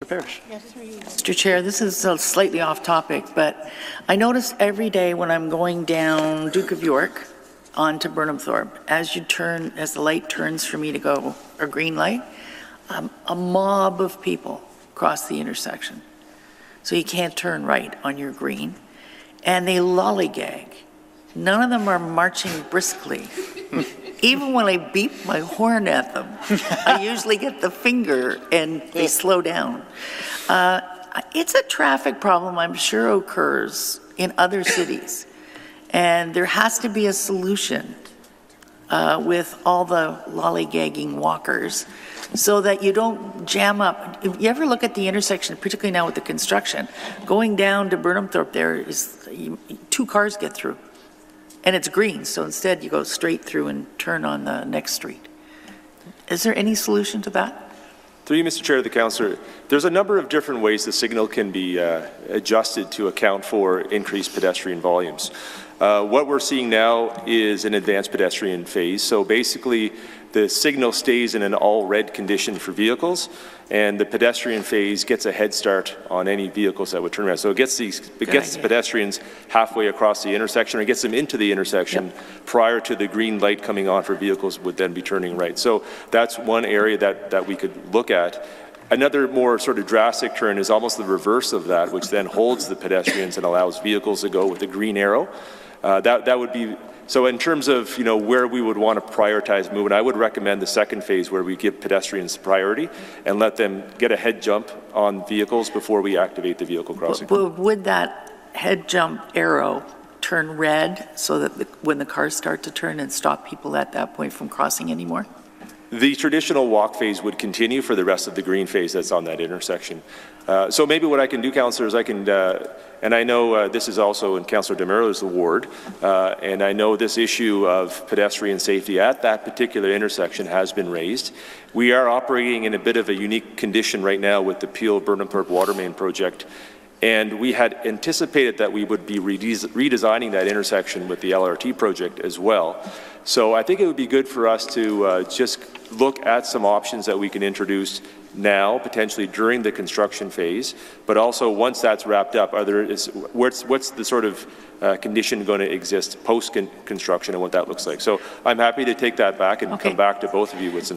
Parrish. Mr. Chair, this is slightly off topic, but I notice every day when I'm going down Duke of York onto Burnhamthorpe, as the light turns for me to go, a green light, a mob of people cross the intersection. So you can't turn right on your green. And they lollygag. None of them are marching briskly. Even when I beep my horn at them, I usually get the finger and they slow down. It's a traffic problem I'm sure occurs in other cities. And there has to be a solution with all the lollygagging walkers so that you don't jam up. If you ever look at the intersection, particularly now with the construction, going down to Burnhamthorpe there is 2 cars get through. And it's green, so instead you go straight through and turn on the next street. Is there any solution to that? Through you, Mr. Chair, the councillor, there's a number of different ways the signal can be adjusted to account for increased pedestrian volumes. What we're seeing now is an advanced pedestrian phase. So basically, the signal stays in an all red condition for vehicles, and the pedestrian phase gets a head start on any vehicles that would turn around. So it gets the pedestrians halfway across the intersection, or it gets them into the intersection prior to the green light coming on for vehicles would then be turning right. So that's one area that we could look at. Another more sort of drastic turn is almost the reverse of that, which then holds the pedestrians and allows vehicles to go with a green arrow. That would be, so in terms of where we would want to prioritize movement, I would recommend the second phase where we give pedestrians priority and let them get a head jump on vehicles before we activate the vehicle crossing. Would that head jump arrow turn red so that when the cars start to turn and stop people at that point from crossing anymore? The traditional walk phase would continue for the rest of the green phase that's on that intersection. So maybe what I can do, councillor, is I can, and I know this is also in Councillor DeMero's ward, and I know this issue of pedestrian safety at that particular intersection has been raised. We are operating in a bit of a unique condition right now with the Peel-Burnhamthorpe water main project, and we had anticipated that we would be redesigning that intersection with the LRT project as well. So I think it would be good for us to just look at some options that we can introduce now, potentially during the construction phase, but also once that's wrapped up, what's the sort of condition going to exist post-construction and what that looks like. So I'm happy to take that back and come back to both of you with some